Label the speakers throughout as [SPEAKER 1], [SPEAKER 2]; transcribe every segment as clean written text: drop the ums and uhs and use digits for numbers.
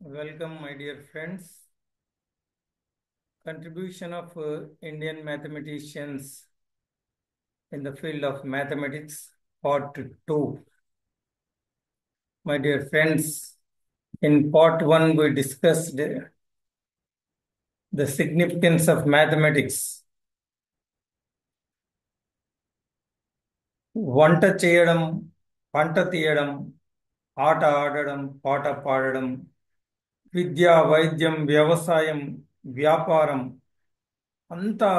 [SPEAKER 1] Welcome, my dear friends. Contribution of Indian mathematicians in the field of mathematics, part 2. My dear friends, in part 1, we discussed the significance of mathematics. వంట చేయడం, పంట తీయడం, ఆట ఆడడం, పాట పాడడం, విద్య, వైద్యం, వ్యవసాయం, వ్యాపారం అంతా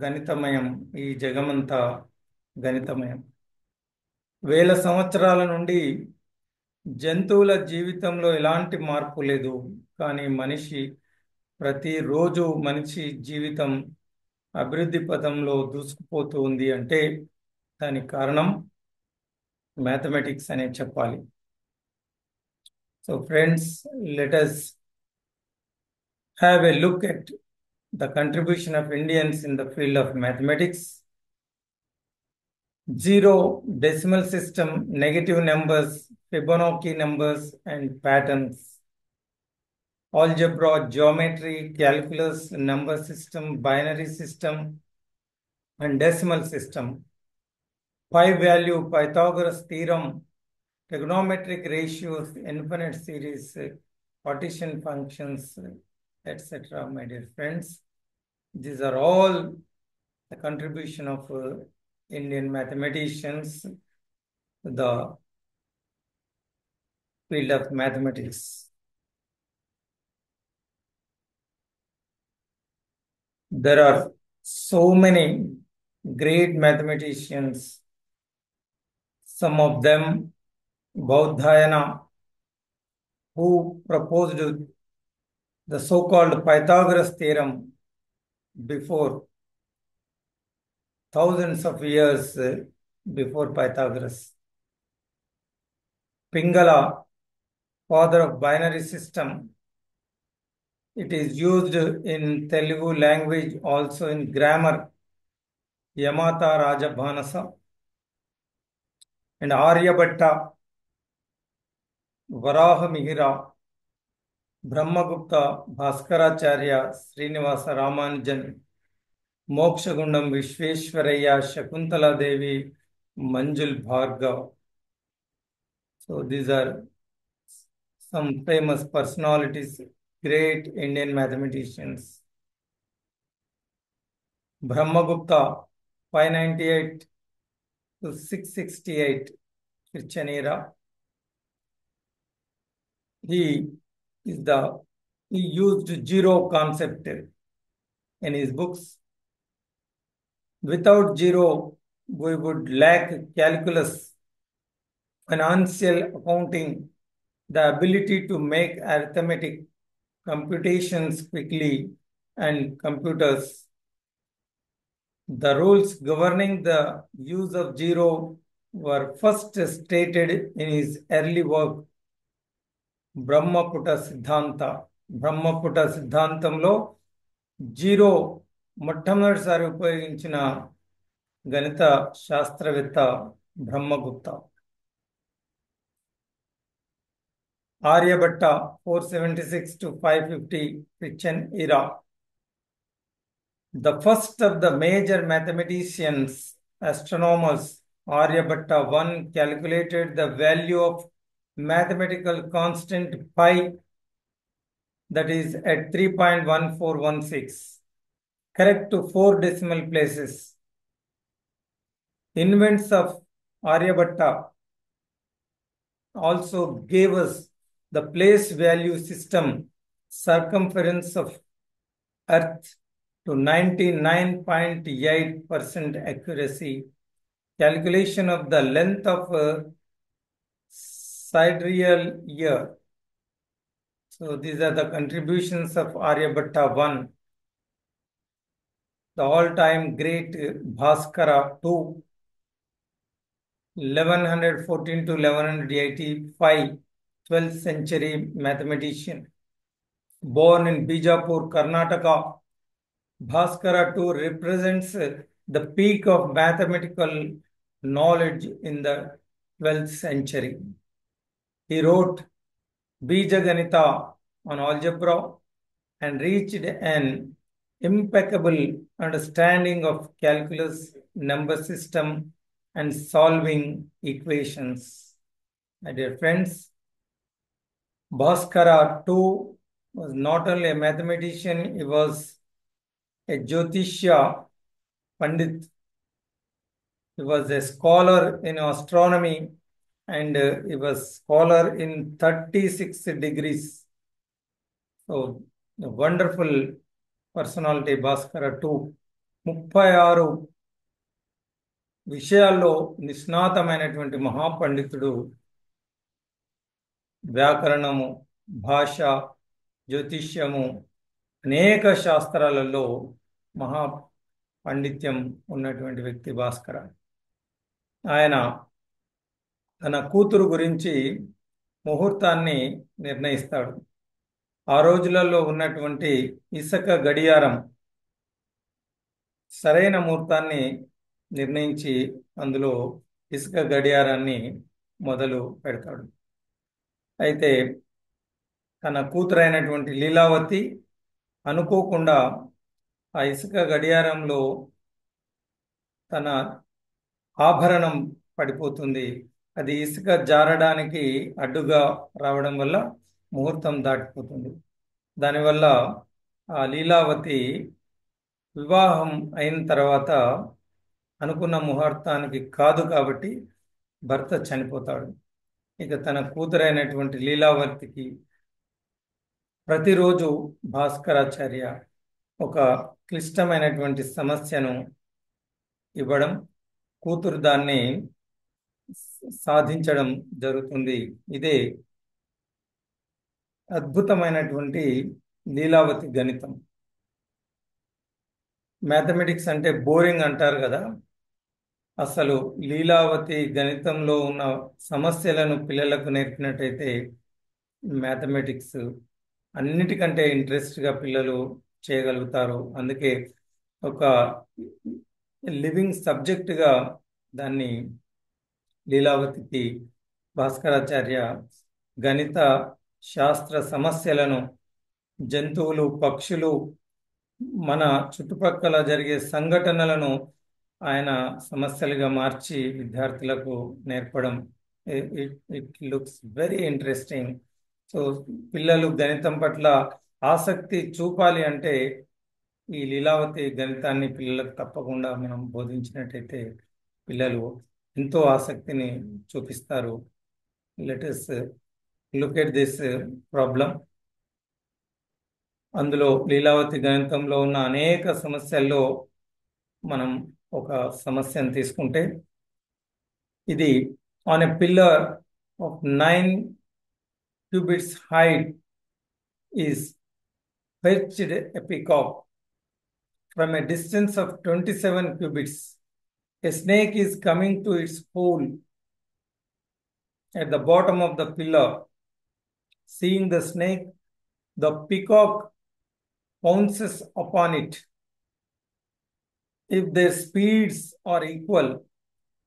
[SPEAKER 1] గణితమయం. ఈ జగమంతా గణితమయం. వేల సంవత్సరాల నుండి జంతువుల జీవితంలో ఎలాంటి మార్పు లేదు, కానీ ప్రతిరోజు మనిషి జీవితం అభివృద్ధి పథంలో దూసుకుపోతూ ఉంది అంటే దానికి కారణం మ్యాథమెటిక్స్ అనే చెప్పాలి. So friends, let us have a look at the contribution of Indians in the field of mathematics. Zero, decimal system, negative numbers, Fibonacci numbers and patterns, algebra, geometry, calculus, number system, binary system and decimal system, pi value, Pythagoras theorem, trigonometric ratios, infinite series, partition functions, etc. My dear friends, these are all the contribution of Indian mathematicians to the field of mathematics. There are so many great mathematicians. Some of them, Baudhayana, who proposed the so-called Pythagoras theorem before thousands of years before Pythagoras. Pingala, father of binary system. It is used in Telugu language, also in grammar, Yamata Rajabhanasa. And Aryabhatta, Varahamihira, Brahmagupta, Bhaskaracharya, Srinivasa Ramanujan, Mokshagundam Vishveshwaraya, Shakuntala Devi, Manjul Bhargav. So these are some famous personalities, great Indian mathematicians. Brahmagupta, 598 to 668, Christian era. He used zero concept in his books. Without zero, we would lack calculus, financial accounting, the ability to make arithmetic computations quickly, and computers. The rules governing the use of zero were first stated in his early work, బ్రహ్మపుట సిద్ధాంత. బ్రహ్మపుట సిద్ధాంతంలో zero మొట్టమొదటిసారి ఉపయోగించిన గణిత శాస్త్రవేత్త Brahmagupta. Aryabhata, 476 to 550, Christian era. The first of the major mathematicians, astronomers, Aryabhatta I calculated the value of mathematical constant pi, that is at 3.1416, correct to 4 decimal places. Invents of Aryabhatta also gave us the place value system, circumference of Earth to 99.8% accuracy, calculation of the length of sidereal year. So these are the contributions of Aryabhatta I. The all-time great Bhaskara II, 1114 to 1185, 12th century mathematician. Born in Bijapur, Karnataka, Bhaskara II represents the peak of mathematical knowledge in the 12th century. He wrote Bija Ganita, on algebra and reached an impeccable understanding of calculus, number system, and solving equations. My dear friends, Bhaskara too was not only a mathematician, he was a Jyotishya Pandit. He was a scholar in astronomy and he was scholar in 36 degrees. So, a wonderful personality Bhaskara too. 36 విషయాల్లో నిష్ణాతమైనటువంటి మహాపండితుడు. వ్యాకరణము, భాష, జ్యోతిష్యము, అనేక శాస్త్రాలలో మహా పాండిత్యం ఉన్నటువంటి వ్యక్తి భాస్కర. ఆయన తన కూతురు గురించి ముహూర్తాన్ని నిర్ణయిస్తాడు. ఆ రోజులలో ఉన్నటువంటి ఇసుక గడియారం సరైన ముహూర్తాన్ని నిర్ణయించి అందులో ఇసుక గడియారాన్ని మొదలు పెడతాడు. అయితే తన కూతురైనటువంటి లీలావతి అనుకోకుండా ఆ ఇసుక గడియారంలో తన ఆభరణం పడిపోతుంది. అది ఇసుక జారడానికి అడ్డుగా రావడం వల్ల ముహూర్తం దాటిపోతుంది. దానివల్ల ఆ లీలావతి వివాహం అయిన తర్వాత అనుకున్న ముహూర్తానికి కాదు కాబట్టి భర్త చనిపోతాడు. ఇక తన కూతురైనటువంటి లీలావతికి ప్రతిరోజు భాస్కరాచార్య ఒక క్లిష్టమైనటువంటి సమస్యను ఇవ్వడం, కూతురు దాన్ని సాధించడం జరుగుతుంది. ఇదే అద్భుతమైనటువంటి లీలావతి గణితం. మ్యాథమెటిక్స్ అంటే బోరింగ్ అంటారు కదా, అసలు లీలావతి గణితంలో ఉన్న సమస్యలను పిల్లలకు నేర్పినట్టయితే మ్యాథమెటిక్స్ అన్నిటికంటే ఇంట్రెస్ట్గా పిల్లలు చేయగలుగుతారు. అందుకే ఒక లివింగ్ సబ్జెక్టుగా దాన్ని లీలావతికి భాస్కరాచార్య గణిత శాస్త్ర సమస్యలను, జంతువులు, పక్షులు, మన చుట్టుపక్కల జరిగే సంఘటనలను ఆయన సమస్యలుగా మార్చి విద్యార్థులకు నేర్పడం, it looks very interesting. So పిల్లలు గణితం పట్ల ఆసక్తి చూపాలి అంటే ఈ లీలావతి గణితాన్ని పిల్లలకు తప్పకుండా మనం బోధించినట్టయితే పిల్లలు ఎంతో ఆసక్తిని చూపిస్తారు. Let us look at this problem. అందులో లీలావతి గణితంలో ఉన్న అనేక సమస్యల్లో మనం ఒక సమస్యను తీసుకుంటే, ఇది on a pillar of 9 cubits height is perched a peacock from a distance of 27 cubits. A snake is coming to its hole at the bottom of the pillar. Seeing the snake, the peacock pounces upon it. If their speeds are equal,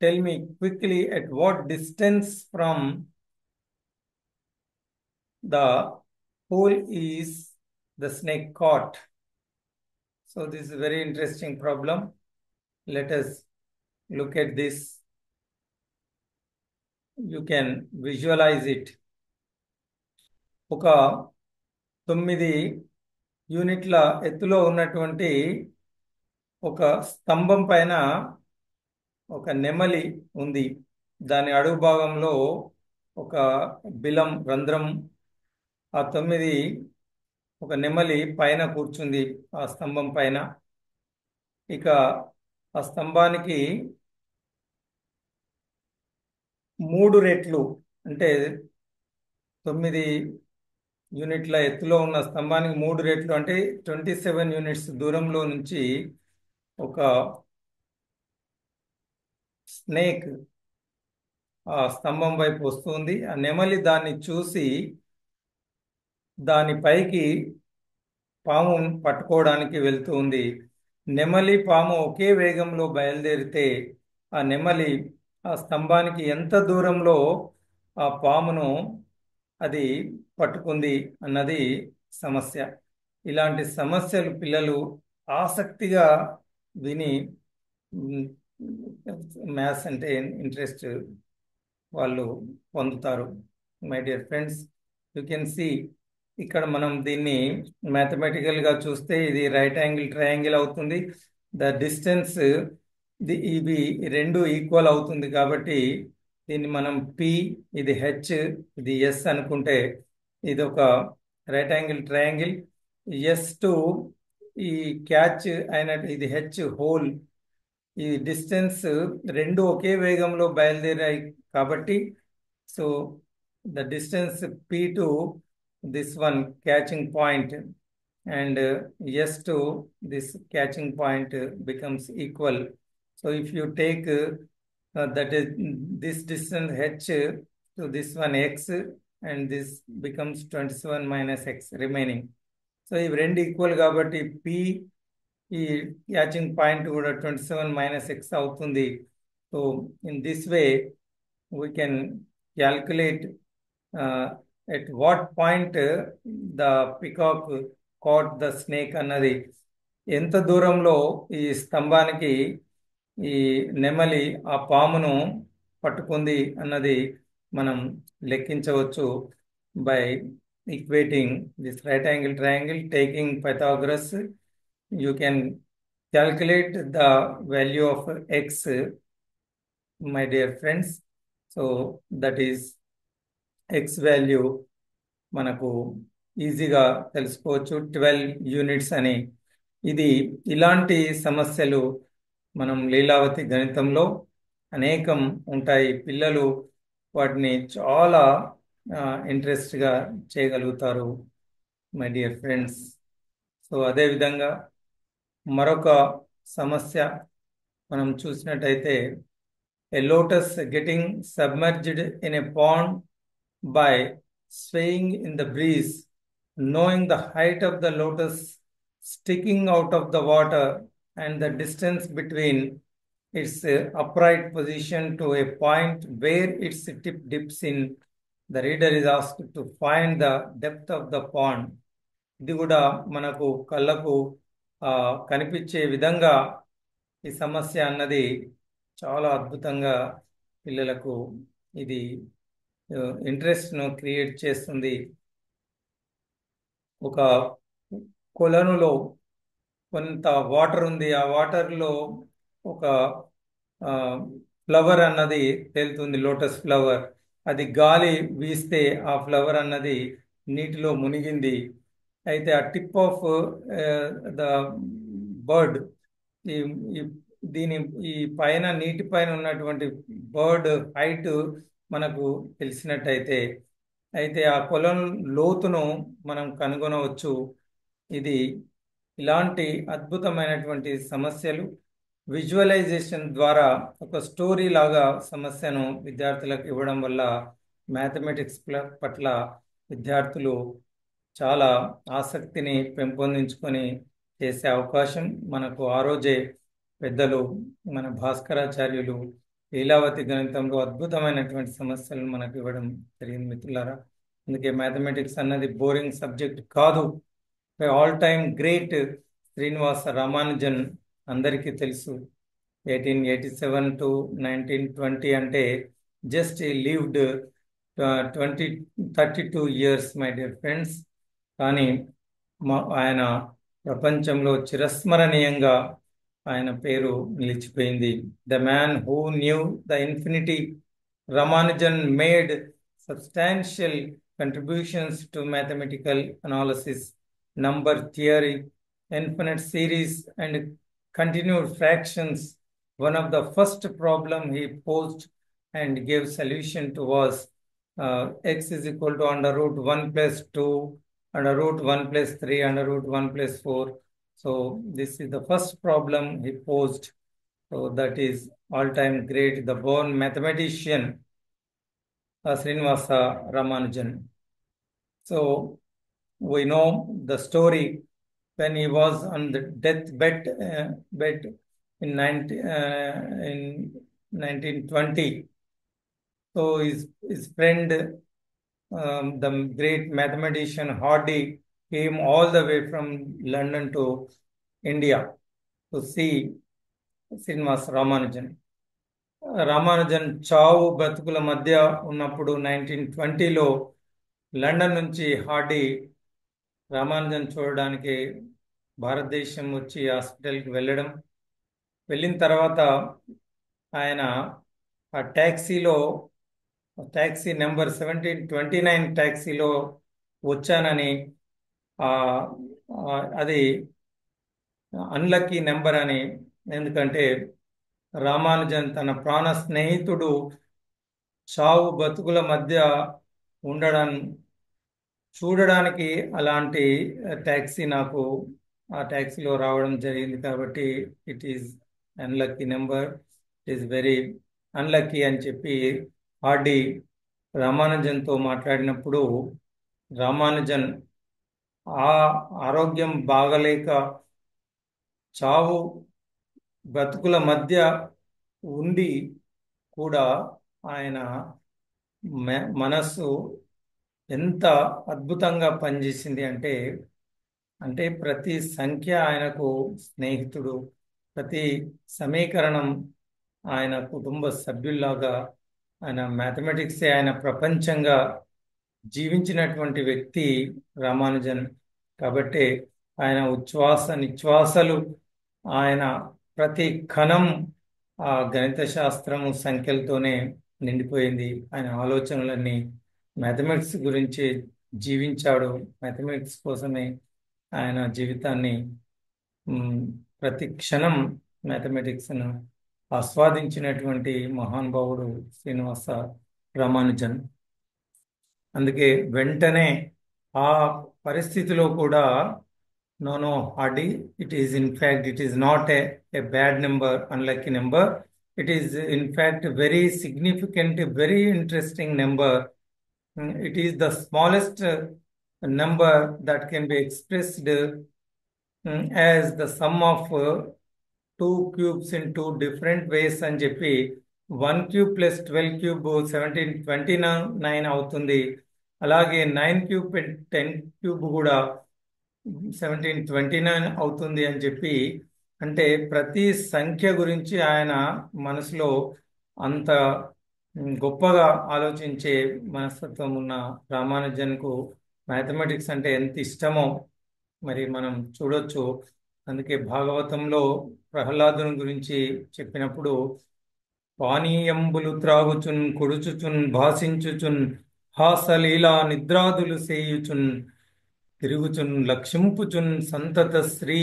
[SPEAKER 1] tell me quickly at what distance from the hole is the snake caught. So this is a very interesting problem. Let us look at this. You can visualize it. ఒక 9 యూనిట్ల ఎత్తులో ఉన్నటువంటి ఒక స్తంభం పైన ఒక నెమలి ఉంది. దాని అడుగు భాగంలో ఒక బిలం, రంధ్రం. ఆ 9 ఒక నెమలి పైన కూర్చుంది ఆ స్తంభం పైన. ఇక ఆ స్తంభానికి 3 రెట్లు, అంటే 9 యూనిట్ల ఎత్తులో ఉన్న స్తంభానికి 3 రెట్లు అంటే 27 యూనిట్స్ దూరంలో నుంచి ఒక స్నేక్ ఆ స్తంభం వైపు వస్తుంది. ఆ నెమలి దాన్ని చూసి దాని పైకి పాము పట్టుకోవడానికి వెళ్తుంది. నెమలి, పాము ఒకే వేగంలో బయలుదేరితే ఆ నెమలి ఆ స్తంభానికి ఎంత దూరంలో ఆ పామును అది పట్టుకుంది అన్నది సమస్య. ఇలాంటి సమస్యలు పిల్లలు ఆసక్తిగా విని మ్యాథ్స్ అంటే ఇంట్రెస్ట్ వాళ్ళు పొందుతారు. My dear friends, you can see ఇక్కడ మనం దీన్ని మ్యాథమెటికల్గా చూస్తే ఇది రైట్ యాంగిల్ ట్రయాంగిల్ అవుతుంది. ద డిస్టెన్స్ ఇవి రెండు ఈక్వల్ అవుతుంది కాబట్టి దీన్ని మనం పి, ఇది హెచ్, ఇది ఎస్ అనుకుంటే ఇది ఒక రైట్ యాంగిల్ ట్రయాంగిల్. ఎస్ టు ఈ క్యాచ్ అయినట్టు ఇది హెచ్ హోల్. ఈ డిస్టెన్స్ రెండు ఒకే వేగంలో బయలుదేరాయి కాబట్టి so the distance P to this one catching point and s to this catching point becomes equal. So if you take that is this distance h to this one x and this becomes 27 minus x remaining. So if రెండు equal కాబట్టి p ఈ catching point కూడా 27 minus x అవుతుంది. So in this way we can calculate at what point the peacock caught the snake అన్నది, ఎంత దూరంలో ఈ స్తంభానికి ఈ నెమలి ఆ పామును పట్టుకుంది అన్నది మనం లెక్కించవచ్చు by equating this right angle triangle taking Pythagoras. You can calculate the value of x, my dear friends. So that is x value మనకు ఈజీగా తెలుసుకోవచ్చు 12 యూనిట్స్ అని. ఇది ఇలాంటి సమస్యలు మనం లీలావతి గణితంలో అనేకం ఉంటాయి. పిల్లలు వాటిని చాలా ఇంట్రెస్ట్గా చేయగలుగుతారు మై డియర్ ఫ్రెండ్స్. సో అదేవిధంగా మరొక సమస్య మనం చూసినట్టయితే a lotus getting submerged in a pond by swaying in the breeze, knowing the height of the lotus sticking out of the water and the distance between its upright position to a point where its tip dips in, the reader is asked to find the depth of the pond. ఇది కూడా మనకు కళ్ళకు కనిపించే విధంగా ఈ సమస్య అన్నది చాలా అద్భుతంగా పిల్లలకు ఇది ఇంట్రెస్ట్ను క్రియేట్ చేస్తుంది. ఒక కొలనులో కొంత వాటర్ ఉంది, ఆ వాటర్లో ఒక ఫ్లవర్ అన్నది తేలుతుంది, లోటస్ ఫ్లవర్. అది గాలి వీస్తే ఆ ఫ్లవర్ అన్నది నీటిలో మునిగింది. అయితే ఆ టిప్ ఆఫ్ ద బర్డ్ దీని ఈ పైన నీటి పైన ఉన్నటువంటి బర్డ్ హైట్ మనకు తెలిసినట్టయితే అయితే ఆ కొలం లోతును మనం కనుగొనవచ్చు. ఇది ఇలాంటి అద్భుతమైనటువంటి సమస్యలు విజువలైజేషన్ ద్వారా ఒక స్టోరీ లాగా సమస్యను విద్యార్థులకు ఇవ్వడం వల్ల మ్యాథమెటిక్స్ పట్ల విద్యార్థులు చాలా ఆసక్తిని పెంపొందించుకొని చేసే అవకాశం మనకు ఆ రోజే పెద్దలు మన భాస్కరాచార్యులు లీలావతి గణితంలో అద్భుతమైనటువంటి సమస్యలను మనకు ఇవ్వడం జరిగింది మిత్రులారా. అందుకే మ్యాథమెటిక్స్ అన్నది బోరింగ్ సబ్జెక్ట్ కాదు. All time great Srinivasa Ramanujan అందరికీ తెలుసు. 1887 to 1920 అంటే just lived 32 years my dear friends. కానీ ఆయన ప్రపంచంలో చిరస్మరణీయంగా ఆయన పేరు నిలిచిపోయింది. The man who knew the infinity. Ramanujan made substantial contributions to mathematical analysis, number theory, infinite series, and continued fractions. One of the first problem he posed and gave solution to was x is equal to under root 1 plus 2, under root 1 plus 3, under root 1 plus 4. So this is the first problem he posed. So that is all-time great, the born mathematician, Srinivasa Ramanujan. So we know the story when he was on the deathbed in 1920. So his friend the great mathematician Hardy came all the way from London to India to see Srinivas Ramanujan. Ramanujan చావు బ్రతుకుల మధ్య ఉన్నప్పుడు 1920లో London నుంచి Hardy Ramanujan చూడడానికి భారతదేశం వచ్చి హాస్పిటల్కి వెళ్ళిన తర్వాత ఆయన ఆ ట్యాక్సీ నెంబర్ 1729 ట్యాక్సీలో వచ్చానని అది అన్లక్కీ నెంబర్ అని, ఎందుకంటే రామానుజన్ తన ప్రాణ స్నేహితుడు చావు బతుకుల మధ్య ఉండడం చూడడానికి అలాంటి ట్యాక్సీ నాకు ఆ ట్యాక్సీలో రావడం జరిగింది, కాబట్టి it is unlucky number, it is very unlucky అని చెప్పి హార్డీ రామానుజన్తో మాట్లాడినప్పుడు రామానుజన్ ఆ ఆరోగ్యం బాగలేక చావు బ్రతుకుల మధ్య ఉండి కూడా ఆయన మనస్సు ఎంత అద్భుతంగా పనిచేసింది అంటే ప్రతి సంఖ్య ఆయనకు స్నేహితుడు, ప్రతి సమీకరణం ఆయన కుటుంబ సభ్యుల్లాగా, ఆయన మ్యాథమెటిక్సే ఆయన ప్రపంచంగా జీవించినటువంటి వ్యక్తి రామానుజన్. కాబట్టి ఆయన ఉచ్ఛ్వాస నిశ్వాసలు, ఆయన ప్రతి కణం ఆ గణిత శాస్త్రము సంఖ్యలతోనే నిండిపోయింది. ఆయన ఆలోచనలన్నీ మ్యాథమెటిక్స్ గురించి జీవించాడు, మ్యాథమెటిక్స్ కోసమే ఆయన జీవితాన్ని ప్రతి క్షణం మ్యాథమెటిక్స్ను ఆస్వాదించినటువంటి మహానుభావుడు శ్రీనివాస రామానుజన్. అందుకే వెంటనే ఆ పరిస్థితిలో కూడా no Hardy, it is not a bad number, unlucky number, it is in fact very significant, very interesting number. It is the smallest number that can be expressed as the sum of two cubes in two different ways అని చెప్పి 1 cube plus 12 cube 1729 అవుతుంది. అలాగే 9 cube 10 cube కూడా 1729 అవుతుంది అని చెప్పి, అంటే ప్రతి సంఖ్య గురించి ఆయన మనసులో అంత గొప్పగా ఆలోచించే మనస్తత్వం ఉన్న రామానుజన్కు మ్యాథమెటిక్స్ అంటే ఎంత ఇష్టమో మరి మనం చూడొచ్చు. అందుకే భాగవతంలో ప్రహ్లాదుని గురించి చెప్పినప్పుడు పానీయంబులు త్రాగుచున్ కొడుచుచున్ భాషించుచున్ హాసలీలా నిద్రాదులు సేయుచున్ తిరుగుచున్ లక్ష్మింపుచున్ సంతత శ్రీ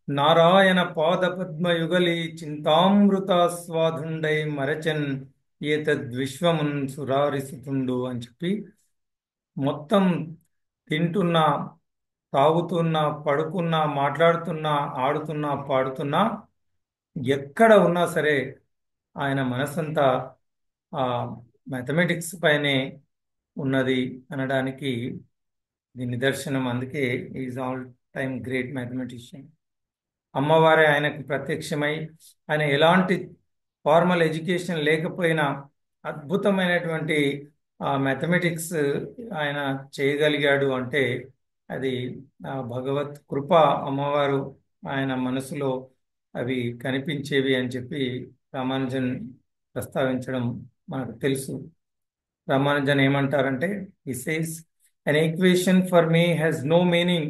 [SPEAKER 1] నారాయణ పాద పద్మయుగలి చింతామృతాస్వాదుండై మరచన్ ఏతద్విశ్వమున్ సురారిసుతుండు అని చెప్పి, మొత్తం తింటున్నా, తాగుతున్నా, పడుకున్నా, మాట్లాడుతున్నా, ఆడుతున్నా, పాడుతున్నా, ఎక్కడ ఉన్నా సరే ఆయన మనసంతా ఆ మ్యాథమెటిక్స్ పైనే ఉన్నది అనడానికి ఇది నిదర్శనం. అందుకే is all time great mathematician. అమ్మవారే ఆయనకు ప్రత్యక్షమై ఆయన ఎలాంటి ఫార్మల్ ఎడ్యుకేషన్ లేకపోయినా అద్భుతమైనటువంటి మ్యాథమెటిక్స్ ఆయన చేయగలిగాడు అంటే అది భగవత్ కృప. అమ్మవారు ఆయన మనసులో అవి కనిపించేవి అని చెప్పి రామానుజన్ ప్రస్తావించడం మనకు తెలుసు. రామానుజన్ ఏమంటారంటే, he says an equation for me has no meaning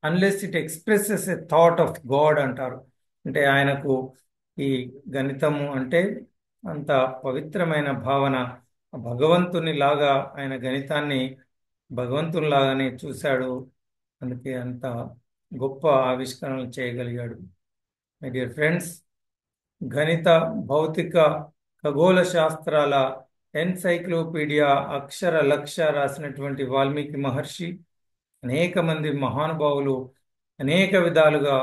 [SPEAKER 1] unless it expresses a thought of God అంటారు. అంటే ఆయనకు ఈ గణితము అంటే అంత పవిత్రమైన భావన, భగవంతుని లాగా ఆయన గణితాన్ని భగవంతుని లాగానే చూశాడు, అందుకే అంత గొప్ప ఆవిష్కరణలు చేయగలిగాడు. మై డియర్ ఫ్రెండ్స్, గణిత భౌతిక ఖగోళ శాస్త్రాల ఎన్సైక్లోపీడియా అక్షర లక్ష రాసినటువంటి వాల్మీకి మహర్షి, అనేక మంది మహానుభావులు అనేక విధాలుగా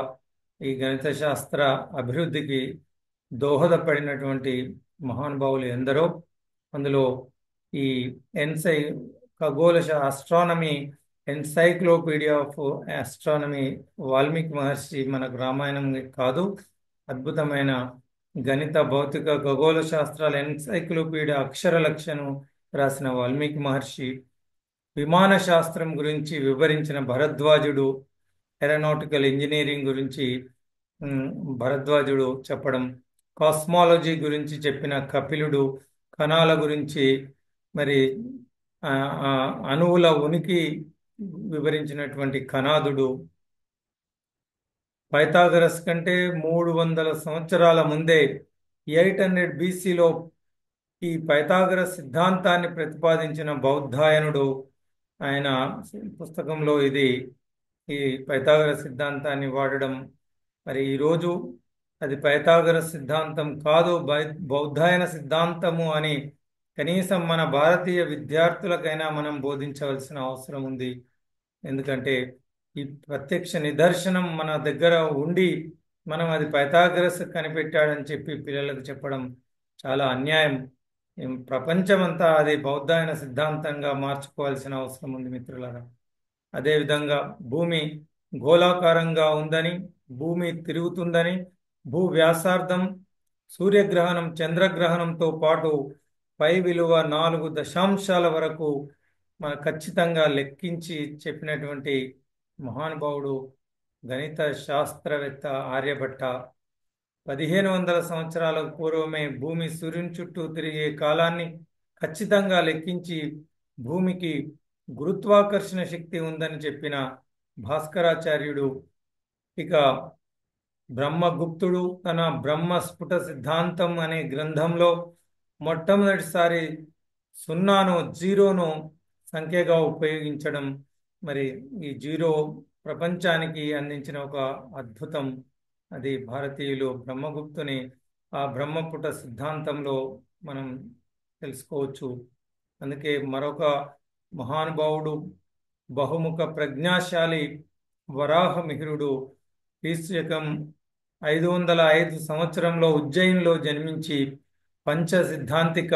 [SPEAKER 1] ఈ గణిత శాస్త్ర అభివృద్ధికి దోహదపడినటువంటి మహానుభావులు ఎందరో. అందులో ఈ ఖగోళ astronomy encyclopedia of astronomy Valmiki Maharshi మనకు రామాయణం కాదు, అద్భుతమైన గణిత భౌతిక ఖగోళ శాస్త్రాల ఎన్సైక్లోపీడియా అక్షర లక్షను రాసిన వాల్మీకి మహర్షి. విమాన శాస్త్రం గురించి వివరించిన భరద్వాజుడు, ఏరోనాటికల్ ఇంజనీరింగ్ గురించి ఉమ్, భరద్వాజుడు చెప్పడం, కాస్మాలజీ గురించి చెప్పిన కపిలుడు, కణాల గురించి మరి ఆ, ఆ, అణువుల ఉనికి వివరించినటువంటి కణాదుడు, పైథాగరస్ కంటే 300 సంవత్సరాల ముందే 800 బీసీలో ఈ పైథాగరస్ సిద్ధాంతాన్ని ప్రతిపాదించిన బౌద్ధాయనుడు. ఆయన పుస్తకంలో ఈ పైథాగరస్ సిద్ధాంతాన్ని వాడడం. మరి ఈరోజు అది పైథాగరస్ సిద్ధాంతం కాదు, బౌద్ధాయన సిద్ధాంతము అని కనీసం మన భారతీయ విద్యార్థులకైనా మనం బోధించవలసిన అవసరం ఉంది. ఎందుకంటే ఈ ప్రత్యక్ష నిదర్శనం మన దగ్గర ఉండి మనం అది పైథాగరస్ కనిపెట్టాడని చెప్పి పిల్లలకు చెప్పడం చాలా అన్యాయం. ప్రపంచమంతా అది బౌద్ధాయన సిద్ధాంతంగా మార్చుకోవాల్సిన అవసరం ఉంది మిత్రులారా. అదేవిధంగా భూమి గోళాకారంగా ఉందని, భూమి తిరుగుతుందని, భూ వ్యాసార్థం సూర్యగ్రహణం చంద్రగ్రహణంతో పాటు పై విలువ 4 దశాంశాల వరకు మన ఖచ్చితంగా లెక్కించి చెప్పినటువంటి మహానుభావుడు గణిత శాస్త్రవేత్త ఆర్యభట్ట. 1500 సంవత్సరాల పూర్వమే భూమి సూర్యుని చుట్టూ తిరిగే కాలాన్ని ఖచ్చితంగా లెక్కించి భూమికి గురుత్వాకర్షణ శక్తి ఉందని చెప్పిన భాస్కరాచార్యుడు. ఇక బ్రహ్మగుప్తుడు తన బ్రహ్మస్ఫుట సిద్ధాంతం అనే గ్రంథంలో మొట్టమొదటిసారి సున్నాను, జీరోను సంఖ్యగా ఉపయోగించడం. మరి ఈ జీరో ప్రపంచానికి అందించిన ఒక అద్భుతం. అది భారతీయులు బ్రహ్మగుప్తుని ఆ బ్రహ్మపుట సిద్ధాంతంలో మనం తెలుసుకోవచ్చు. అందుకే మరొక మహానుభావుడు, బహుముఖ ప్రజ్ఞాశాలి వరాహమిహిరుడు క్రీస్తుశకం 505 సంవత్సరంలో ఉజ్జయిన్లో జన్మించి పంచ సిద్ధాంతిక,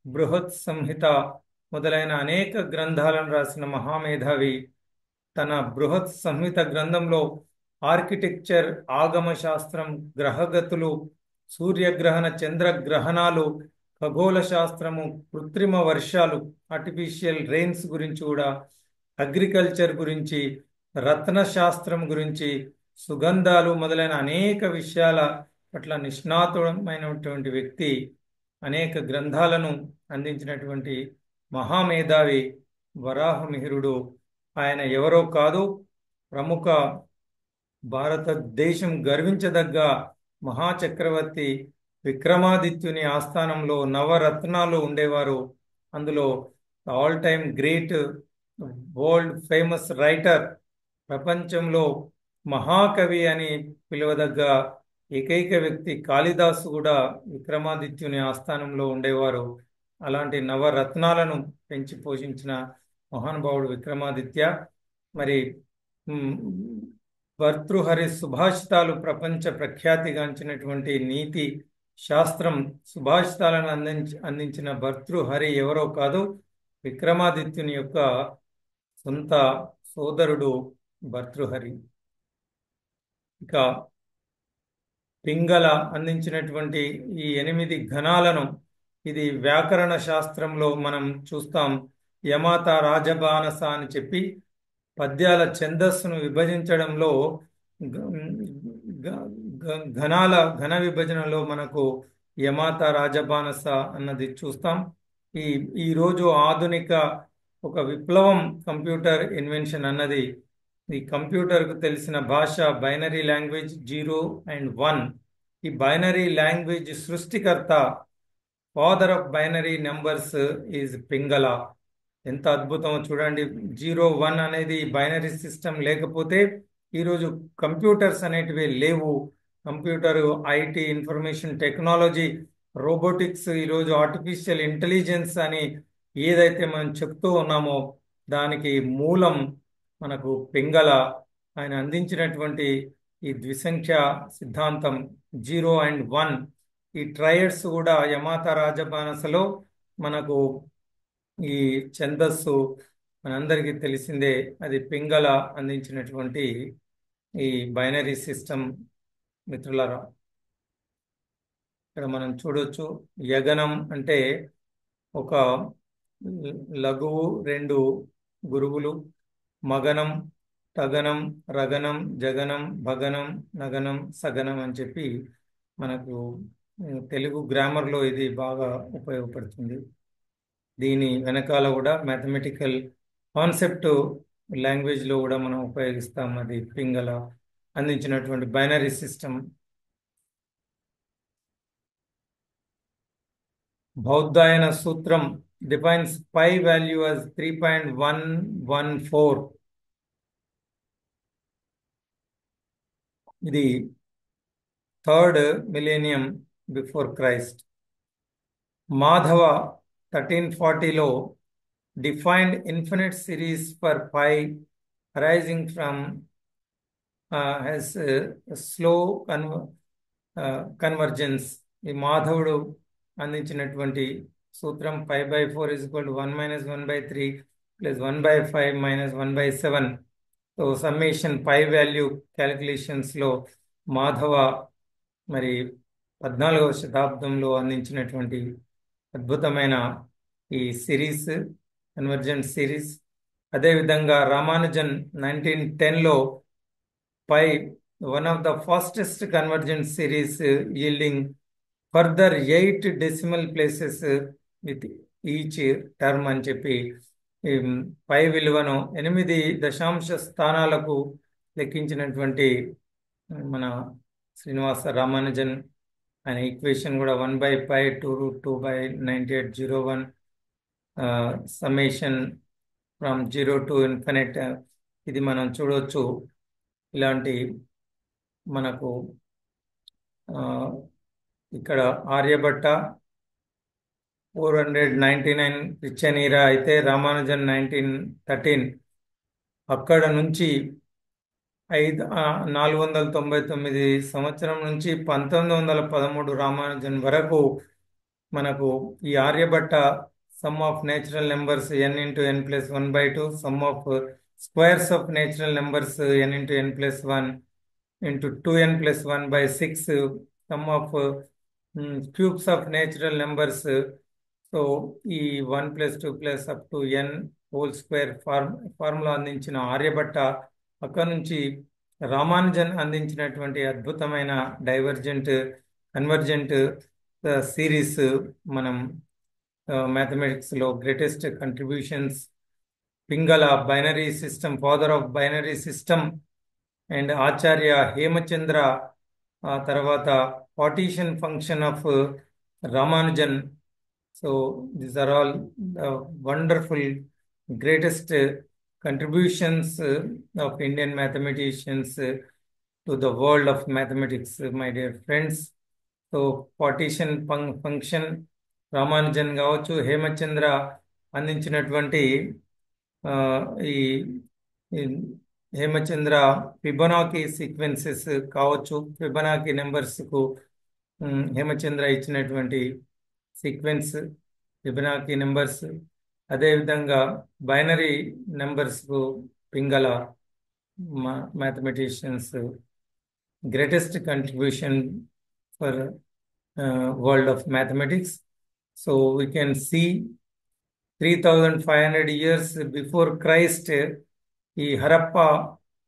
[SPEAKER 1] బృహత్ సంహిత మొదలైన అనేక గ్రంథాలను రాసిన మహామేధావి. తన బృహత్ సంహిత గ్రంథంలో ఆర్కిటెక్చర్, ఆగమ శాస్త్రం, గ్రహగతులు, సూర్యగ్రహణ చంద్రగ్రహణాలు, ఖగోళ శాస్త్రము, కృత్రిమ వర్షాలు, ఆర్టిఫిషియల్ రెయిన్స్ గురించి కూడా, అగ్రికల్చర్ గురించి, రత్న శాస్త్రం గురించి, సుగంధాలు మొదలైన అనేక విషయాల పట్ల నిష్ణాతుడమైనటువంటి వ్యక్తి. అనేక గ్రంథాలను అందించినటువంటి మహామేధావి వరాహమిహిరుడు. ఆయన ఎవరో కాదు, ప్రముఖ భారతదేశం గర్వించదగ్గ మహాచక్రవర్తి విక్రమాదిత్యుని ఆస్థానంలో నవరత్నాలు ఉండేవారు. అందులో all time great world famous writer, ప్రపంచంలో మహాకవి అని పిలువదగ్గ ఏకైక వ్యక్తి కాళిదాసు కూడా విక్రమాదిత్యుని ఆస్థానంలో ఉండేవారు. అలాంటి నవరత్నాలను పెంచి పోషించిన మహానుభావుడు విక్రమాదిత్య. మరి భర్తృహరి సుభాషితాలు ప్రపంచ ప్రఖ్యాతిగాంచినటువంటి నీతి శాస్త్రం సుభాషితాలను అందించిన భర్తృహరి ఎవరో కాదు, విక్రమాదిత్యుని యొక్క సొంత సోదరుడు భర్తృహరి. ఇక పింగళ అందించినటువంటి ఈ 8 ఘనాలను, ఇది వ్యాకరణ శాస్త్రంలో మనం చూస్తాం. యమాత రాజబానస అని చెప్పి పద్యాల ఛందస్సును విభజించడంలో ఘన విభజనలో మనకు యమాత రాజబానస అన్నది చూస్తాం. ఈరోజు ఆధునిక ఒక విప్లవం కంప్యూటర్ ఇన్వెన్షన్ అన్నది. ఈ కంప్యూటర్కు తెలిసిన భాష బైనరీ లాంగ్వేజ్ 0 and 1. ఈ బైనరీ లాంగ్వేజ్ సృష్టికర్త, father of binary numbers is Pingala. ఎంత అద్భుతమో చూడండి. 0, 1 అనేది బైనరీ సిస్టమ్ లేకపోతే ఈరోజు కంప్యూటర్స్ అనేటివి లేవు. Computer, IT, information technology, robotics, ఈరోజు ఆర్టిఫిషియల్ ఇంటెలిజెన్స్ అని ఏదైతే మనం చెప్తూ ఉన్నామో దానికి మూలం మనకు పింగళ. ఆయన అందించినటువంటి ఈ ద్విసంఖ్య సిద్ధాంతం 0 and 1, ఈ ట్రయడ్స్ కూడా యమాత రాజబానసలో మనకు ఈ ఛందస్సు మనందరికీ తెలిసిందే. అది పింగళ అందించినటువంటి ఈ బైనరీ సిస్టమ్. మిత్రులారా, ఇక్కడ మనం చూడొచ్చు, యగనం అంటే ఒక లఘువు, 2 గురువులు మగనం, తగనం, రగనం, జగనం, భగనం, నగనం, సగనం అని చెప్పి మనకు తెలుగు గ్రామర్లో ఇది బాగా ఉపయోగపడుతుంది. దీని వెనకాల కూడా మ్యాథమెటికల్ కాన్సెప్ట్ లాంగ్వేజ్లో కూడా మనం ఉపయోగిస్తాం. అది పింగళ అందించినటువంటి బైనరీ సిస్టమ్. బౌద్ధాయన సూత్రం defines pi value as 3.114. ఇది 3rd millennium before Christ. Madhava 1340లో defined infinite series for pi arising from has slow convergence. ఈ మాధవుడు అందించినటువంటి సూత్రం π/4 = 1 - 1/3 + 1/5 - 1/7. సో సమ్మేషన్ పై వాల్యూ క్యాలిక్యులేషన్స్లో మాధవ మరి 14వ శతాబ్దంలో అందించినటువంటి అద్భుతమైన ఈ సిరీస్, కన్వర్జెంట్ సిరీస్. అదేవిధంగా రామానుజన్ 1910లో pi one of the fastest convergent series yielding further 8 decimal places with each term అని చెప్పి పై విలువను 8 దశాంశ స్థానాలకు లెక్కించినటువంటి మన శ్రీనివాస రామానుజన్. ఆయన ఈక్వేషన్ కూడా 1/π 2√2/9801 సమ్మేషన్ ఫ్రమ్ 0 to ఇన్ఫినిట్. ఇది మనం చూడవచ్చు. ఇలాంటి మనకు ఇక్కడ ఆర్యభట్ట 499 క్రిస్టియన్ ఈరా అయితే రామానుజన్ 1913. అక్కడ నుంచి 499 సంవత్సరం నుంచి 1913 రామానుజన్ వరకు మనకు ఈ Aryabhatta sum of natural numbers n × n+1/2, sum of squares of natural numbers n × n+1 × 2n+1/6, sum of cubes of natural numbers. So ఈ 1 + 2 + up to n whole square formula అందించిన ఆర్యభట్ట అక్కడ నుంచి రామానుజన్ అందించినటువంటి అద్భుతమైన డైవర్జెంట్ కన్వర్జెంట్ సిరీస్ మనం మ్యాథమెటిక్స్లో greatest contributions. Pingala binary system, father of binary system, and Acharya Hemachandra, ఆ తర్వాత partition function of Ramanujan. So these are all wonderful greatest contributions of Indian mathematicians to the world of mathematics, my dear friends. So partition function Ramanujan కావచ్చు, హేమచంద్ర అందించినటువంటి ఈ Hemachandra Fibonacci sequences కావచ్చు, Fibonacci నెంబర్స్కు హేమచంద్ర ఇచ్చినటువంటి sequence Fibonacci numbers. అదేవిధంగా binary నెంబర్స్కు Pingala mathematicians greatest contribution for world of mathematics. So we can see 3500 years before Christ ఈ హరప్ప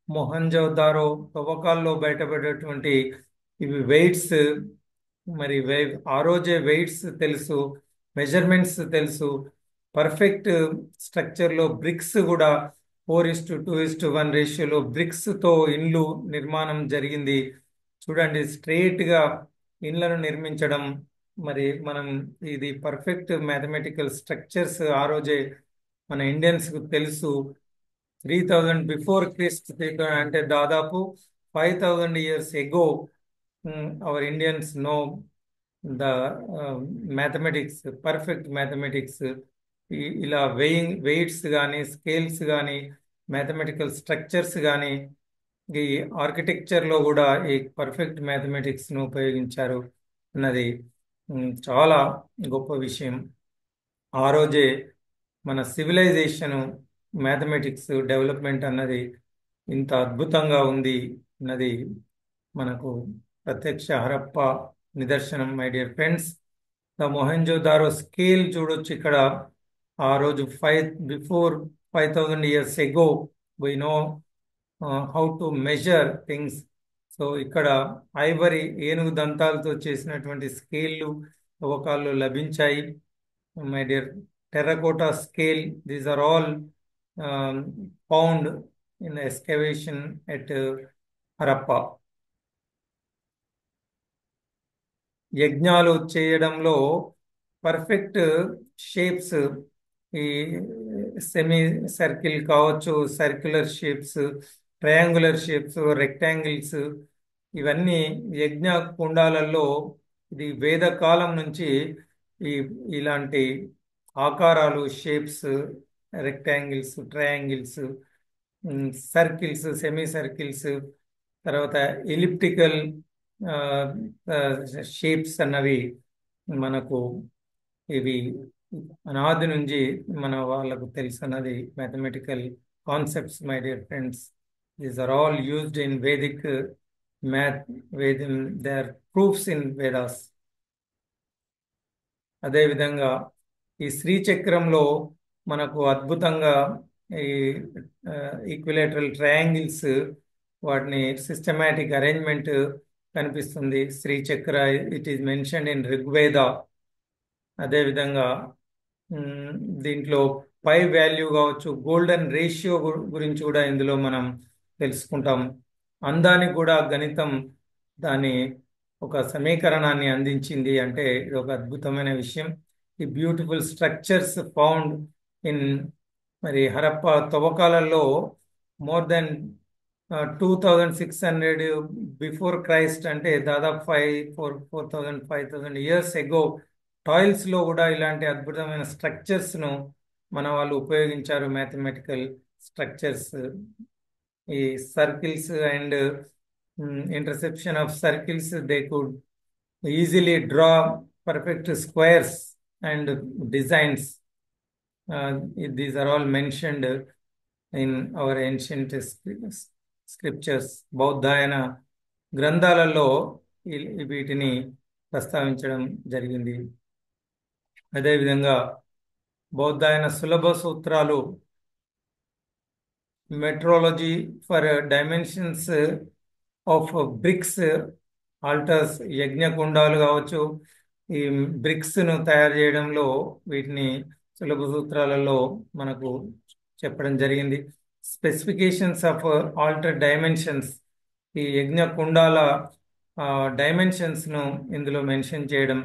[SPEAKER 1] మొహంజోదారో తవ్వకాల్లో బయటపడేటువంటి ఇవి వెయిట్స్. మరి ఆ రోజే వెయిట్స్ తెలుసు, మెజర్మెంట్స్ తెలుసు. పర్ఫెక్ట్ స్ట్రక్చర్లో బ్రిక్స్ కూడా 4:2:1 రేషియోలో బ్రిక్స్తో ఇండ్లు నిర్మాణం జరిగింది. చూడండి, స్ట్రెయిట్గా ఇండ్లను నిర్మించడం. మరి మనం ఇది పర్ఫెక్ట్ మ్యాథమెటికల్ స్ట్రక్చర్స్ ఆ రోజే మన ఇండియన్స్కు తెలుసు. 3000 బిఫోర్ క్రిస్ట్, అంటే దాదాపు 5000 years ago hour Indians know the mathematics, perfect mathematics. ఇలా వెయిట్స్ కానీ, స్కేల్స్ కానీ, మ్యాథమెటికల్ స్ట్రక్చర్స్ కానీ, ఈ ఆర్కిటెక్చర్లో కూడా ఈ పర్ఫెక్ట్ మ్యాథమెటిక్స్ను ఉపయోగించారు అన్నది చాలా గొప్ప విషయం. ఆ రోజే మన సివిలైజేషను మ్యాథమెటిక్స్ డెవలప్మెంట్ అన్నది ఇంత అద్భుతంగా ఉంది అన్నది మనకు ప్రత్యక్ష హరప్ప నిదర్శనం. My dear friends, the Mohenjodaro scale చూడొచ్చు ఇక్కడ. ఆ రోజు 5 before 5,000 years ago, we know how to measure things. So ఇక్కడ ఐవరీ ఏనుగు దంతాలతో చేసినటువంటి స్కేళ్ళు తవ్వకాల్లో లభించాయి. My dear, terracotta scale, these are all found in excavation at Harappa. యజ్ఞాలు చేయడంలో పర్ఫెక్ట్ షేప్స్, ఈ సెమీ సర్కిల్ కావచ్చు, circular shapes, triangular shapes, rectangles, ఇవన్నీ యజ్ఞ కుండాలలో ఇది వేద కాలం నుంచి ఈ ఇలాంటి ఆకారాలు, shapes, rectangles, triangles, circles, semi circles, తర్వాత ఎలిప్టికల్ షేప్స్ అన్నవి మనకు ఇవి అనాది నుంచి మన వాళ్ళకు తెలుసున్నది mathematical concepts. My dear friends, these are all used in Vedic math. They are proofs in Vedas. అదేవిధంగా ఈ శ్రీచక్రంలో మనకు అద్భుతంగా ఈ ఈక్విలేటరల్ ట్రయాంగిల్స్, వాటిని సిస్టమాటిక్ అరేంజ్మెంట్ కనిపిస్తుంది. Srichakra, it is mentioned in Rigveda. అదేవిధంగా దీంట్లో పై వాల్యూ కావచ్చు, గోల్డెన్ రేషియో గురించి కూడా ఇందులో మనం తెలుసుకుంటాం. అందానికి కూడా గణితం దాని ఒక సమీకరణాన్ని అందించింది అంటే ఇది ఒక అద్భుతమైన విషయం. ఈ బ్యూటిఫుల్ స్ట్రక్చర్స్ ఫౌండ్ ఇన్ మరి హరప్ప తవ్వకాలలో మోర్ దెన్ 2600 బిఫోర్ క్రైస్ట్, అంటే దాదాపు 4,000-5,000 ఇయర్స్ ఎగో టాయిల్స్ లో కూడా ఇలాంటి అద్భుతమైన స్ట్రక్చర్స్ ను మన వాళ్ళు ఉపయోగించారు. మ్యాథమెటికల్ స్ట్రక్చర్స్, ఈ circles and interception of circles, they could easily draw perfect squares and designs. These are all mentioned in our ancient scriptures. Baudhayana గ్రంథాలలో వీటిని ప్రస్తావించడం జరిగింది. అదేవిధంగా బౌద్ధాయన సులభ సూత్రాలు, metrology for dimensions of bricks, altars, యజ్ఞకుండాలు కావచ్చు, ఈ బ్రిక్స్ ను తయారు చేయడంలో వీటిని సులభ సూత్రాలలో మనకు చెప్పడం జరిగింది. స్పెసిఫికేషన్స్ ఆఫ్ ఆల్టర్ డైమెన్షన్స్, ఈ యజ్ఞ కుండాల డైమెన్షన్స్ ను ఇందులో మెన్షన్ చేయడం.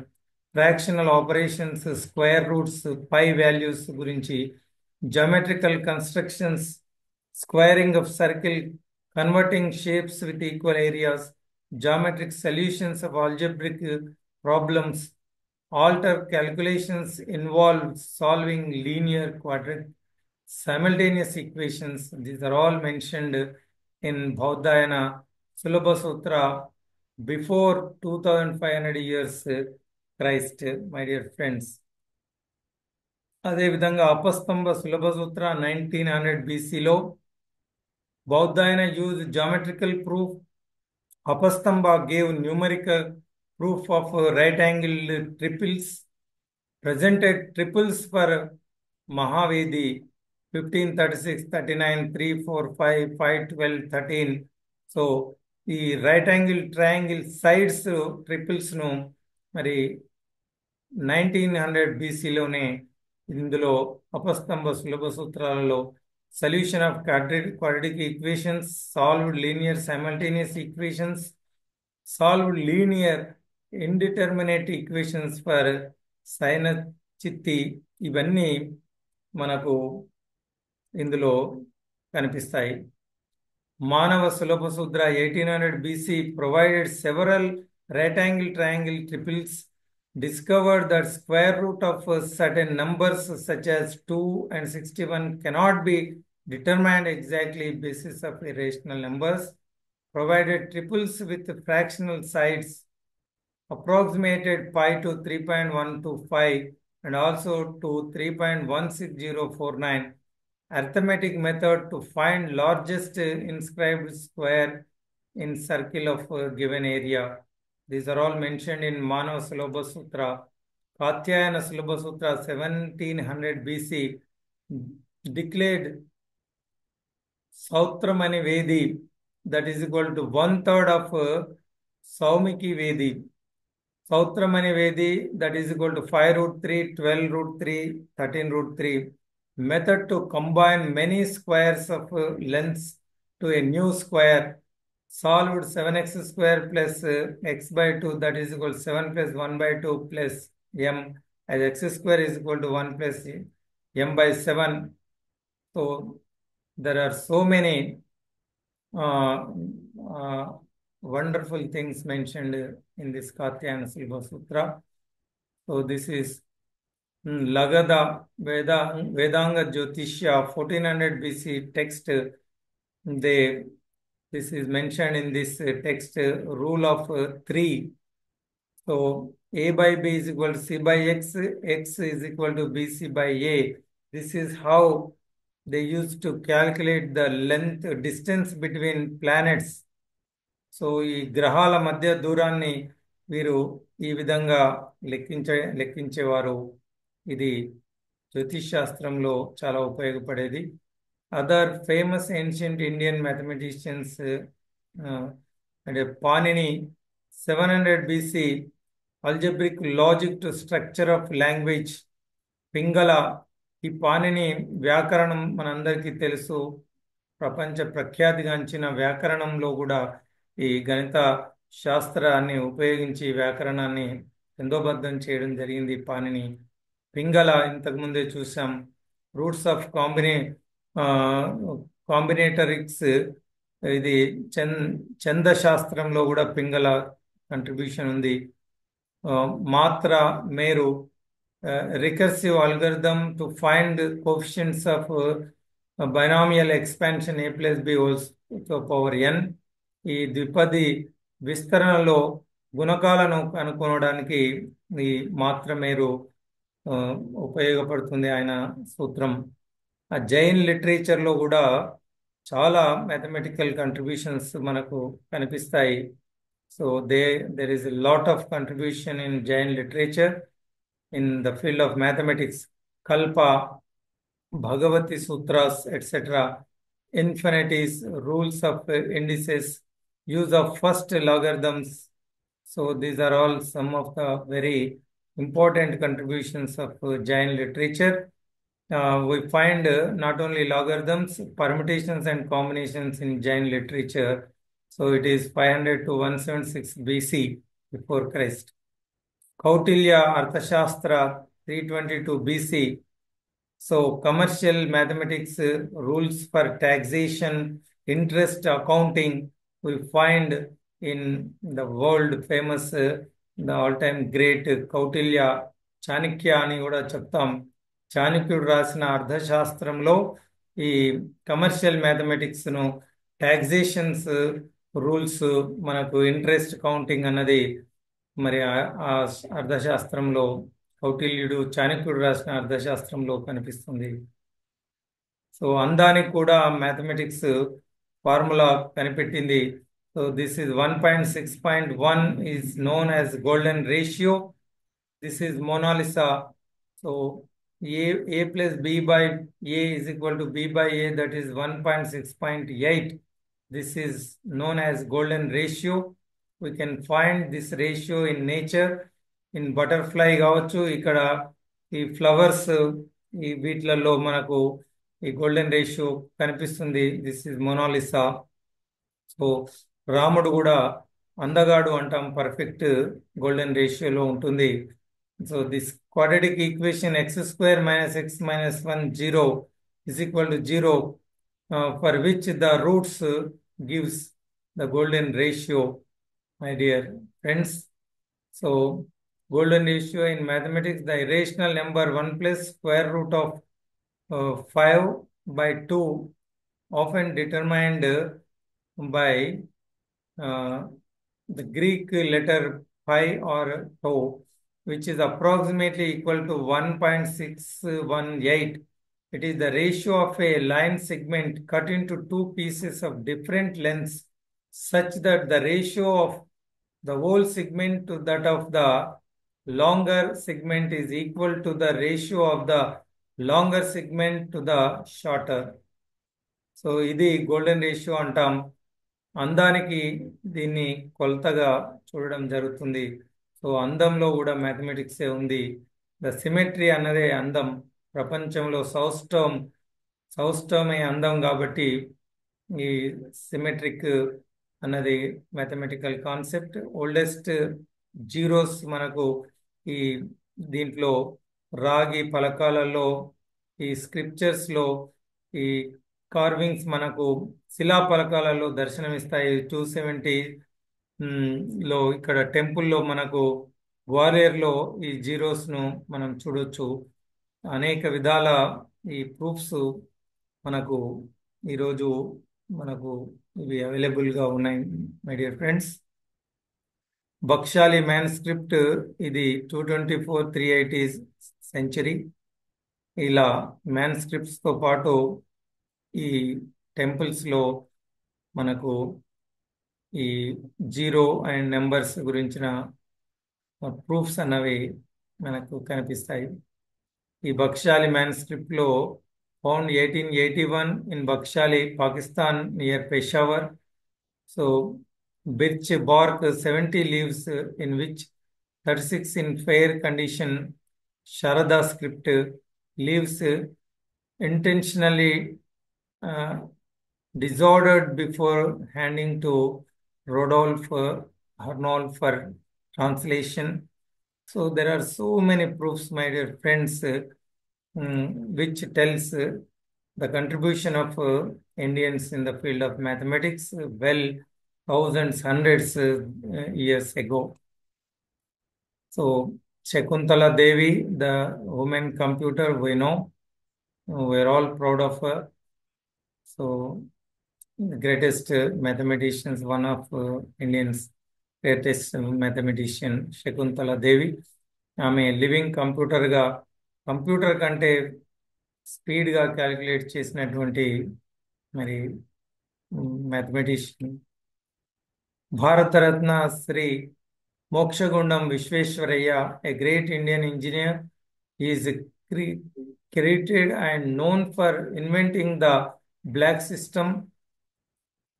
[SPEAKER 1] ఫ్రాక్షనల్ ఆపరేషన్స్, స్క్వేర్ రూట్స్, పై వాల్యూస్ గురించి, geometrical constructions, squaring of circle, converting shapes with equal areas, geometric solutions of algebraic problems, alter calculations involve solving linear quadratic simultaneous equations. These are all mentioned in Bauddhayana Sulabha Sutra before 2500 years Christ, my dear friends. అదేవిధంగా అపస్తంభ సులభ సూత్ర 1900 BCలో Baudhayana use geometrical proof. Apastamba gave numerical proof of right-angled triples, presented triples for Mahavedi 1536, 39, 3, 4, 5, 5, 12, 13. So, the right-angle triangle sides triples ను మరి 1900 BCలోనే ఇందులో అపస్తంభ సులభ సూత్రాలలో solution of quadratic equations, solved linear simultaneous equations, solved linear indeterminate equations for సైనచిత్తి, ఇవన్నీ మనకు ఇందులో కనిపిస్తాయి. మానవ సులభ సూత్ర 1800 BC provided several right angle triangle triples, discovered that square root of certain numbers such as 2 and 61 cannot be determined exactly basis of irrational numbers, provided triples with fractional sides, approximated pi to 3.125 and also to 3.16049, arithmetic method to find largest inscribed square in circle of a given area. These are all mentioned in Manav Sulabha Sutra. Katyayana Sulabha Sutra 1700 BC declared Sautramani Vedi, that is equal to 1/3 of Saumiki Vedi. Sautramani Vedi, that is equal to 5 root 3, 12 root 3, 13 root 3. Method to combine many squares of lengths to a new square. Solved 7x square plus x by 2, that is equal to 7 plus 1 by 2 plus m, as x square is equal to 1 plus m by 7. So there are so many uh, uh, wonderful things mentioned in this Katyayana Silva Sutra. So this is Lagada Vedanga Jyotishya 1400 BC text. This is mentioned in this text, rule of 3. So A by B is equal to C by X, X is equal to BC by A. This is how they used to calculate the length, distance between planets. So ఈ గ్రహాల మధ్య దూరాన్ని వీరు ఈ విధంగా లెక్కించేవారు. ఇది జ్యోతిష్ శాస్త్రంలో చాలా ఉపయోగపడేది. Other famous ancient Indian mathematicians అంటే Panini 700 BC algebraic logic to structure of language. Pingala ఈ పాణిని వ్యాకరణం మనందరికీ తెలుసు, ప్రపంచ ప్రఖ్యాతిగాంచిన వ్యాకరణంలో కూడా ఈ గణిత శాస్త్రాన్ని ఉపయోగించి వ్యాకరణాన్ని ఛందోబద్ధం చేయడం జరిగింది పాణిని. పింగళ ఇంతకుముందే చూసాం. రూట్స్ ఆఫ్ కాంబినేటరిక్స్, ఇది ఛంద శాస్త్రంలో కూడా పింగళ కంట్రిబ్యూషన్ ఉంది. మాత్ర మేరు, recursive algorithm to find coefficients of binomial expansion a plus b whole to power n. ఈ ద్విపది విస్తరణలో గుణకాలను కనుక్కోవడానికి ఈ మాత్రమేరు ఉపయోగపడుతుంది ఆయన సూత్రం. ఆ జైన్ లిటరేచర్లో కూడా చాలా మ్యాథమెటికల్ కంట్రిబ్యూషన్స్ మనకు కనిపిస్తాయి. So there is a lot of contribution in Jain literature in the field of mathematics. Kalpa, Bhagavati Sutras, etc. Infinities, rules of indices, use of first logarithms. So these are all some of the very important contributions of Jain literature. We find not only logarithms, permutations and combinations in Jain literature. So it is 500 to 176 BC before Christ. Kautilya Arthashastra 322 BC. So commercial mathematics, rules for taxation, interest accounting, we find in the world famous, the all-time great Kautilya. Chanakya అని కూడా చెప్తాం. చాణక్యుడు రాసిన అర్థశాస్త్రంలో ఈ commercial మ్యాథమెటిక్స్ను, టాక్సేషన్స్ rules, మనకు interest counting అన్నది మరి ఆ అర్థశాస్త్రంలో కౌటిల్యుడు, చాణక్యుడు రాసిన అర్థశాస్త్రంలో కనిపిస్తుంది. సో అందానికి కూడా మ్యాథమెటిక్స్ ఫార్ములా కనిపెట్టింది. So this is 1.6.1 is known as golden ratio. This is Mona Lisa. So a plus b by a is equal to b by a, that is 1.6.8. This is known as golden ratio. We can find this ratio in nature. In butterfly కావచ్చు, ఇక్కడ ఈ flowers ఈ వీటిలలో మనకు ఈ golden ratio కనిపిస్తుంది. This is Mona Lisa. So రాముడు కూడా అందగాడు అంటాం, పర్ఫెక్ట్ గోల్డెన్ రేషియోలో ఉంటుంది. So this quadratic equation x square minus x minus 1 0 is equal to 0, for which the roots gives the golden ratio, my dear friends. So golden ratio in mathematics, the irrational number 1 plus square root of 5 by 2, often determined by the Greek letter pi or tau, which is approximately equal to 1.618. It is the ratio of a line segment cut into two pieces of different lengths, such that the ratio of the whole segment to that of the longer segment is equal to the ratio of the longer segment to the shorter. So ఇది golden ratio అంటాం. అందానికి దీన్ని కొలతగా చూడడం జరుగుతుంది. So అందంలో కూడా మ్యాథమెటిక్సే ఉంది. The symmetry అన్నదే అందం. ప్రపంచంలో సౌష్టవమే అందం కాబట్టి ఈ సిమెట్రిక్ అన్నది మ్యాథమెటికల్ కాన్సెప్ట్. ఓల్డెస్ట్ జీరోస్ మనకు ఈ దీంట్లో రాగి ఫలకాలలో, ఈ స్క్రిప్చర్స్లో, ఈ కార్వింగ్స్ మనకు శిలా ఫలకాలలో దర్శనమిస్తాయి. 270 లో ఇక్కడ టెంపుల్లో మనకు గ్వాలియర్లో ఈ జీరోస్ను మనం చూడొచ్చు. అనేక విధాల ఈ ప్రూఫ్స్ మనకు ఈరోజు మనకు ఇవి అవైలబుల్గా ఉన్నాయి my dear friends. Bakhshali manuscript ఇది 224-380 సెంచరీ. ఇలా మ్యాన్స్క్రిప్ట్స్తో పాటు ఈ టెంపుల్స్లో మనకు ఈ జీరో అండ్ నెంబర్స్ గురించిన ప్రూఫ్స్ అన్నవి మనకు కనిపిస్తాయి. ఈ బక్షాలి మ్యాన్స్క్రిప్ట్లో found 1881 in Bakhshali, Pakistan near Peshawar. So birch bark 70 leaves in which 36 in fair condition. Sharada script leaves intentionally disordered before handing to Rodolph Arnold for translation. So there are so many proofs, my dear friends, which tells the contribution of Indians in the field of mathematics well thousands, hundreds years ago. So Shakuntala Devi, the woman computer, we know, we're all proud of her. So the greatest mathematicians, one of Indians' greatest mathematician, Shakuntala Devi. ఆమె living computer కంటే స్పీడ్గా calculate చేసినటువంటి మరి mathematician. Bharat Ratna Shri Mokshagundam Visvesvaraya, a great Indian engineer. He is credited and known for inventing the black system,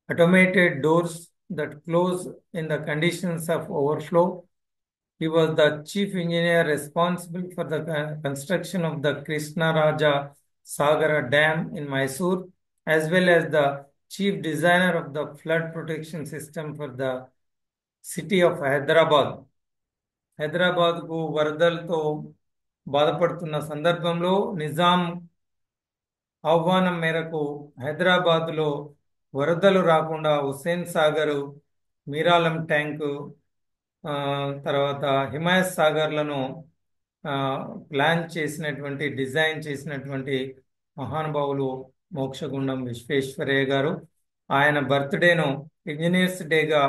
[SPEAKER 1] automated doors that close in the conditions of overflow. He was the chief engineer responsible for the construction of the Krishnaraja Sagara Dam in Mysore, as well as the chief designer of the flood protection system for the city of Hyderabad. హైదరాబాద్కు వరదలతో బాధపడుతున్న సందర్భంలో నిజాం ఆహ్వానం మేరకు హైదరాబాద్లో వరదలు రాకుండా Hussain Sagar, Mir Alam tank, తర్వాత హిమాయత్ సాగర్లను డిజైన్ చేసినటువంటి మహానుభావులు మోక్షగుండం విశ్వేశ్వరయ్య గారు. ఆయన బర్త్డేను ఇంజనీర్స్ డేగా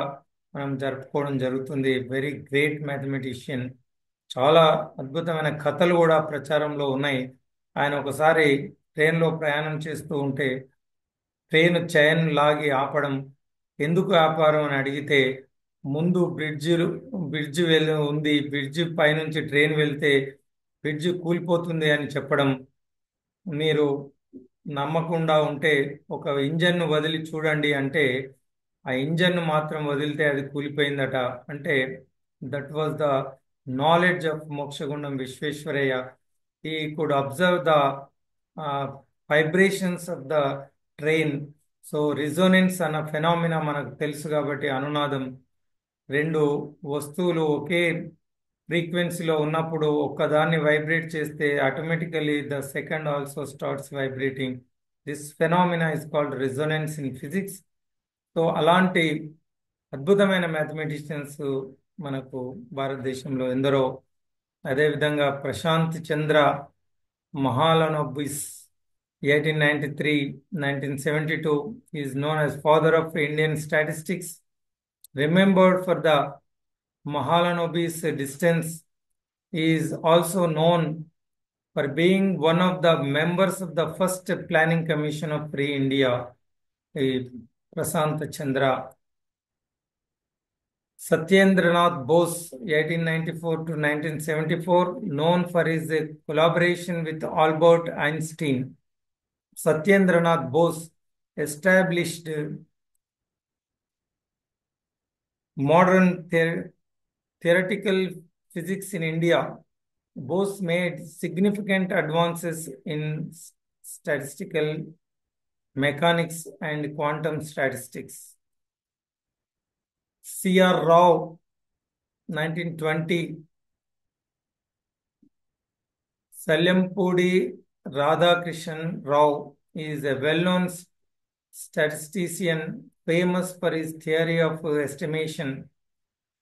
[SPEAKER 1] మనం జరుపుకోవడం జరుగుతుంది. Very great mathematician. చాలా అద్భుతమైన కథలు కూడా ప్రచారంలో ఉన్నాయి. ఆయన ఒకసారి ట్రైన్లో ప్రయాణం చేస్తూ ఉంటే ట్రైన్ చైన్ లాగి ఆపడం. ఎందుకు ఆపారు అని అడిగితే, ముందు బ్రిడ్జ్ ఉంది, బ్రిడ్జ్ పైనుంచి ట్రైన్ వెళ్తే బ్రిడ్జ్ కూలిపోతుంది అని చెప్పడం. మీరు నమ్మకుండా ఉంటే ఒక ఇంజన్ను వదిలి చూడండి అంటే ఆ ఇంజన్ను మాత్రం వదిలితే అది కూలిపోయిందట. అంటే that was the knowledge of Mokshagundam Visvesvaraya. He could observe the vibrations of the train. So resonance అన్న ఫెనామినా మనకు తెలుసు కాబట్టి, అనునాదం, రెండు వస్తువులు ఒకే ఫ్రీక్వెన్సీలో ఉన్నప్పుడు ఒక్కదాన్ని వైబ్రేట్ చేస్తే automatically the second also starts vibrating. This phenomena is called resonance in physics. So అలాంటి అద్భుతమైన మ్యాథమెటిషియన్స్ మనకు భారతదేశంలో ఎందరో. అదేవిధంగా ప్రశాంత్ చంద్ర Mahalanobis 1893-1972 is known as father of Indian statistics. Remembered for the Mahalanobis distance. He is also known for being one of the members of the first planning commission of Free India. Prashant Chandra. Satyendranath Bose, 1894 to 1974, known for his collaboration with Albert Einstein. Satyendranath Bose established modern theoretical physics in India. Bose made significant advances in statistical mechanics and quantum statistics. C.R. Rao, 1920, Salyampudi Radhakrishnan Rao is a well-known statistician famous for his theory of estimation.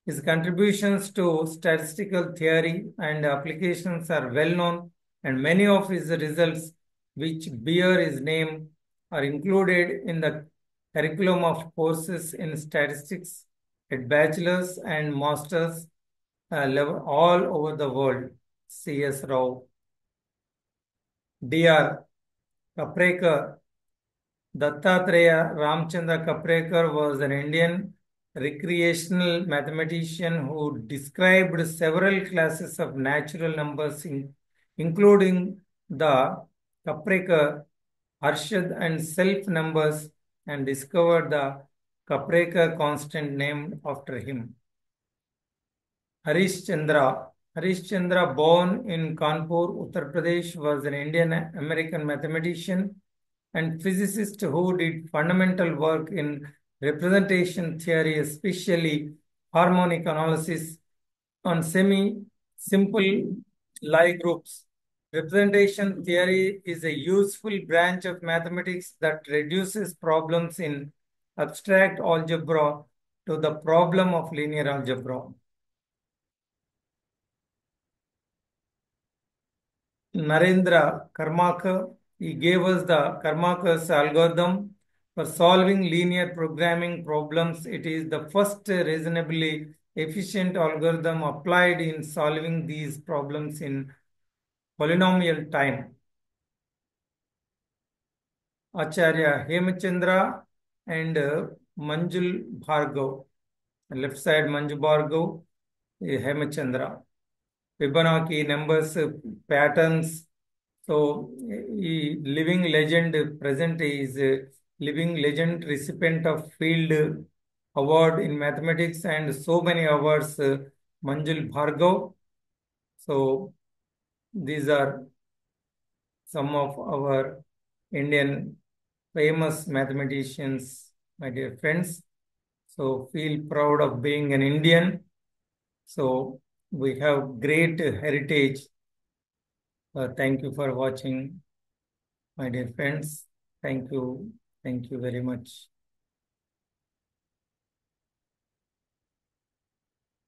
[SPEAKER 1] His contributions to statistical theory and applications are well known, and many of his results, which bear his name, are included in the curriculum of courses in statistics at bachelor's and master's level all over the world. C.S. Rao. D.R. Kaprekar. Dattatreya Ramchandra Kaprekar was an Indian recreational mathematician who described several classes of natural numbers, including the Kaprekar, Arshad, and self numbers, and discovered the Kaprekar constant named after him. Harish Chandra. Harish Chandra, born in Kanpur, Uttar Pradesh, was an Indian American mathematician and physicist who did fundamental work in representation theory, especially harmonic analysis on semi-simple Lie groups. Representation theory is a useful branch of mathematics that reduces problems in abstract algebra to the problem of linear algebra. Narendra Karmakar. He gave us the Karmakar's algorithm for solving linear programming problems. It is the first reasonably efficient algorithm applied in solving these problems in polynomial time. Acharya Hemachandra and Manjul Bhargav. Left side Manju Bhargav, Hemachandra. Fibonacci numbers, patterns. So, living legend present is living legend recipient of Field Award in mathematics and so many awards, Manjul Bhargav. So, these are some of our Indian famous mathematicians, my dear friends. So, feel proud of being an Indian. So, we have great heritage. Thank you for watching, my dear friends. Thank you. Thank you very much.